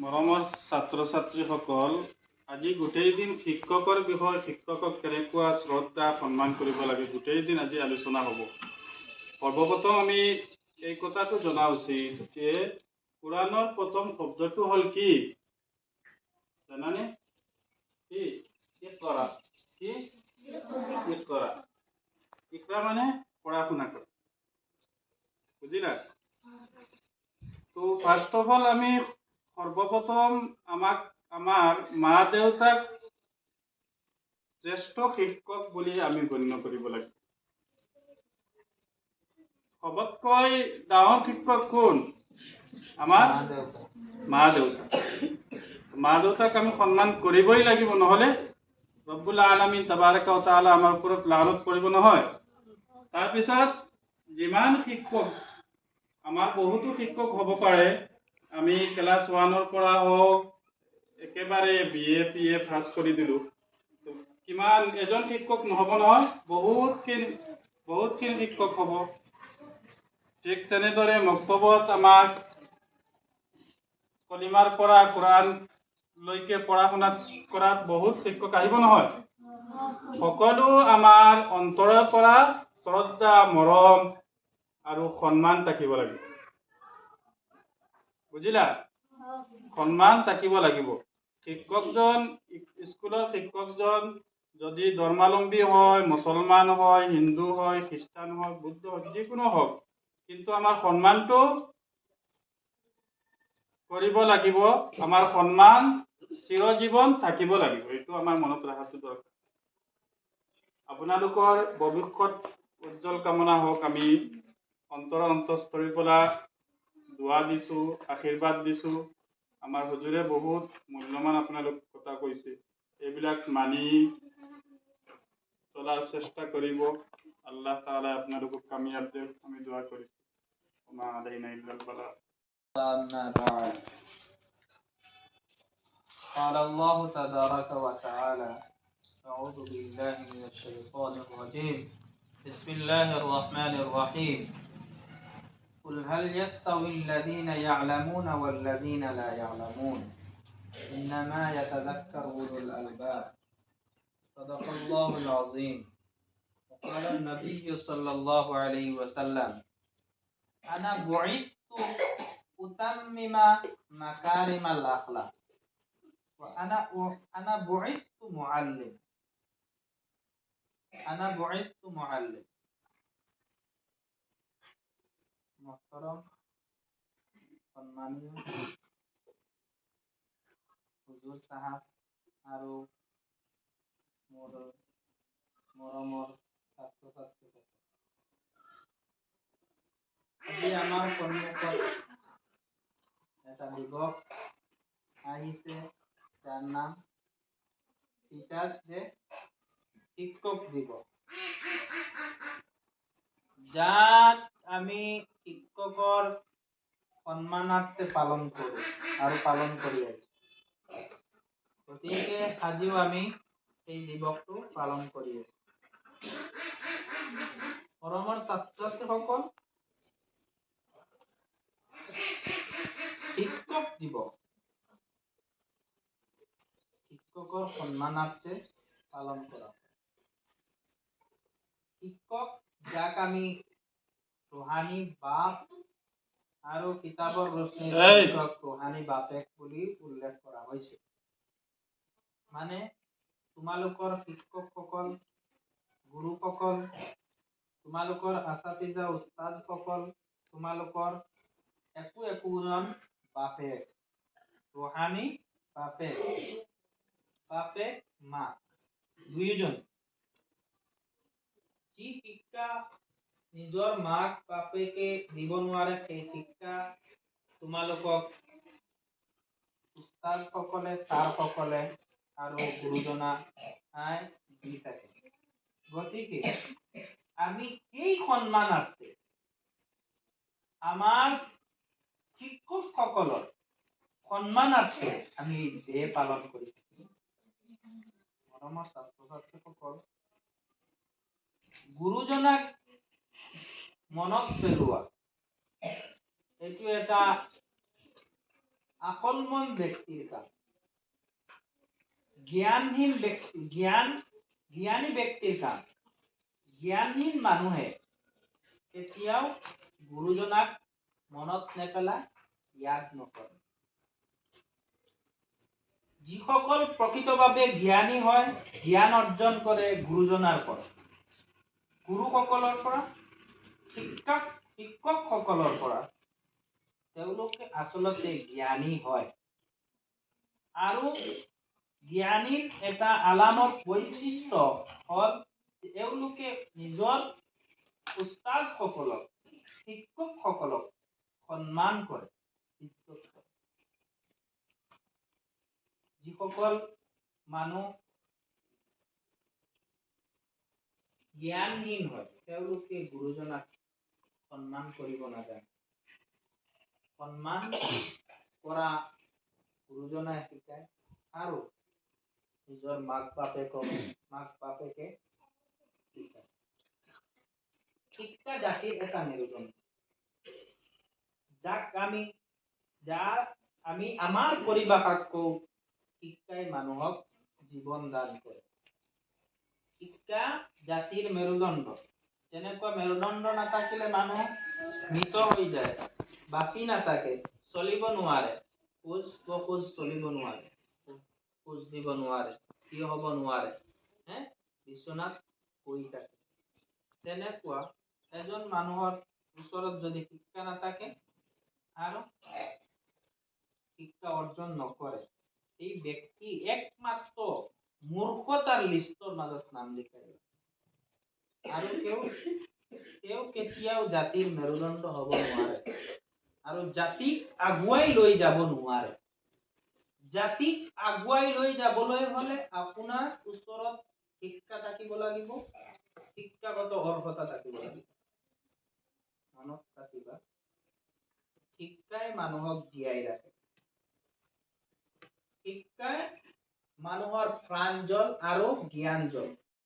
মৰমৰ ছাত্ৰ ছাত্ৰীসকল, আজি গোটেই দিন শিক্ষকৰ বিষয়, শিক্ষকক কেনেকুৱা শ্ৰদ্ধা সন্মান কৰিব লাগে, গোটেই দিন আজি আলোচনা হ'ব। সৰ্বপ্ৰথম আমি এই কথাটো জনা উচিত যে কোৰাণৰ প্ৰথম শব্দটো হ'ল কি জানানে? কি? ইকৰা। কি? ইকৰা। ইকৰা মানে পঢ়া শুনা কৰা। বুজিলা? তো ফাৰ্ষ্ট অফ অল আমি সৰ্বপ্ৰথম আমাৰ মা দেউতাক শ্ৰেষ্ঠ শিক্ষক বুলি আমি গণ্য কৰিব লাগে। সবতকৈ ডাঙৰ শিক্ষক কোন? আমাৰ মা দেউতা। মা দেউতাক আমি সন্মান কৰিবই লাগিব, নহ'লে ৰব্বুল আলামিন তাবাৰাকা ও তাআলা আমাৰ ওপৰত লানত পৰিব নহয়। তাৰপিছত যিমান শিক্ষক, আমাৰ বহুতো শিক্ষক হ'ব পাৰে। আমি ক্লাছ 1ৰ পৰা হওক একেবাৰে BA PA পাছ কৰি দিলোঁ, কিমান এজন শিক্ষক নহ'ব নহয়, বহুতখিনি শিক্ষক হ'ব। ঠিক তেনেদৰে মক্তবত আমাক কলিমাৰ পৰা কোৰাণলৈকে পঢ়া শুনা কৰাত বহুত শিক্ষক আহিব নহয়। সকলো আমাৰ অন্তৰৰ পৰা শ্ৰদ্ধা, মৰম আৰু সন্মান থাকিব লাগিব। বুজিলা? সন্মান থাকিব লাগিব। শিক্ষকজন, স্কুলৰ শিক্ষকজন যদি ধৰ্মাৱলম্বী হয়, মুছলমান হয়, হিন্দু হয়, খ্ৰীষ্টান হয়, বুদ্ধ হয়, যিকোনো হওক, কিন্তু আমাৰ সন্মানটো কৰিব লাগিব। আমাৰ সন্মান চিৰজীৱন থাকিব লাগিব। এইটো আমাৰ মনত ৰখাটো দৰকাৰ। আপোনালোকৰ ভৱিষ্যত উজ্জ্বল কামনা হওক। আমি অন্তঃস্থলীৰ পৰা দোৱা দিছোঁ, আশীৰ্বাদ দিছোঁ। আমাৰ হুজুৰে বহুত মূল্যৱান আপোনালোক কথা কৈছে, এইবিলাক মানি চলাৰ চেষ্টা কৰিব। আল্লাহ তাআলা আপোনালোকক কামিয়াব দিয়ক, আমি দোৱা কৰিছোঁ। ওমা আলাইনা ইল্লাল বালাগ। أما بعد، قال الله تبارك وتعالى: أعوذ بالله من الشيطان الرجيم، بسم الله الرحمن الرحيم، قل هل يستوي الذين يعلمون والذين لا يعلمون إنما يتذكر أولو الألباب. صدق الله العظيم. وقال النبي صلى الله عليه وسلم: أنا بعثت أتمم مكارم الأخلاق وأنا بعثت معلم. أنا بعثت معلم. محترم সম্মানীয় হুজুৰ সাহেব আৰু মোৰ মৰমৰ ছাত্ৰ ছাত্ৰীসকল, আজি আমাৰ সন্মুখত এটা দিৱস আহিছে, যাৰ নাম টিচাৰ্ছ ডে, শিক্ষক দিৱস। যাক আমি শিক্ষকৰ সন্মানাৰ্থে পালন কৰোঁ আৰু পালন কৰি আছোঁ। গতিকে আজিও আমি এই দিৱসটো পালন কৰি আছোঁ। মৰমৰ ছাত্ৰ ছাত্ৰীসকল, শিক্ষক দিৱস শিক্ষকৰ সন্মানাৰ্থে পালন কৰা হয়। শিক্ষক, যাক আমি ৰুহানী বাপ আৰু কিতাপৰ ৰশ্মিৰ ৰুহানী বাপেক বুলি উল্লেখ কৰা হৈছে। মানে তোমালোকৰ শিক্ষকসকল, গুৰুসকল, তোমালোকৰ আচাতিজা উস্তাদসকল, তোমালোকৰ একোজন বাপেক, ৰুহানী বাপেক, বাপেক মাক দুয়োজন। যি শিক্ষা নিজৰ মাক বাপেকে দিব নোৱাৰে, সেই শিক্ষা তোমালোকক উস্তাদসকলে, ছাৰসকলে আৰু গুৰুজনাই দি থাকে। গতিকে আমি সেই সন্মানাৰ্থে আমাৰ শিক্ষকসকলৰ সন্মানাৰ্থে আমি ডে পালন কৰিছোঁ। মৰমৰ ছাত্ৰ ছাত্ৰীসকল, গুৰুজনাক মনত পেলোৱা এইটো এটা আকলমন ব্যক্তিৰ কাম। জ্ঞানী ব্যক্তিৰ কাম। জ্ঞানহীন মানুহে কেতিয়াও গুৰুজনাক মনত নেপেলায়, ইয়াদ নকৰে। যিসকল প্ৰকৃতভাৱে জ্ঞানী হয়, জ্ঞান অৰ্জন কৰে গুৰুজনাৰ পৰা, গুৰুসকলৰ পৰা, শিক্ষকসকলৰ পৰা। তেওঁলোকে আচলতে জ্ঞানী হয়। আৰু জ্ঞানীৰ এটা আলামত বৈশিষ্ট্য হ'ল তেওঁলোকে নিজৰ উস্তাদসকলক, শিক্ষকসকলক সন্মান কৰে, ইজ্জত কৰে। যিসকল মানুহ জ্ঞানহীন হয়, তেওঁলোকে গুৰুজনাক সন্মান কৰিব নাজানে। সন্মান কৰা গুৰুজনাই শিকায় আৰু নিজৰ মাক বাপেকে শিকায়। শিক্ষা জাতিৰ এটা মেৰুদণ্ড, যাক আমি আমাৰ পৰিভাষাত কওঁ, শিক্ষাই মানুহক জীৱন দান কৰে। শিক্ষা জাতিৰ মেৰুদণ্ড। যেনেকুৱা মেৰুদণ্ড নাথাকিলে মানুহ মৃত হৈ যায়, বাচি নাথাকে, চলিব নোৱাৰে, খোজ চলিব নোৱাৰে, খোজ দিব নোৱাৰে, থিয় হ'ব নোৱাৰে, বিচনাত শুই থাকে। তেনেকুৱা এজন মানুহৰ ওচৰত যদি শিক্ষা নাথাকে আৰু শিক্ষা অৰ্জন নকৰে, এই ব্যক্তি একমাত্ৰ মূৰ্খতাৰ লিষ্টৰ মাজত নাম লিখাই। আৰু তেওঁ কেতিয়াও জাতিৰ মেৰুদণ্ড হ'ব নোৱাৰে আৰু জাতিক আগুৱাই লৈ যাব নোৱাৰে। জাতিক আগুৱাই লৈ যাবলৈ হলে আপোনাৰ ওচৰত শিক্ষা থাকিব লাগিব, শিক্ষাগত অৰ্হতা থাকিব লাগিব। মনত ৰাখিবা, শিক্ষাই মানুহক জীয়াই ৰাখে। শিক্ষাই মানুহৰ প্ৰাঞ্জল আৰু জ্ঞানজল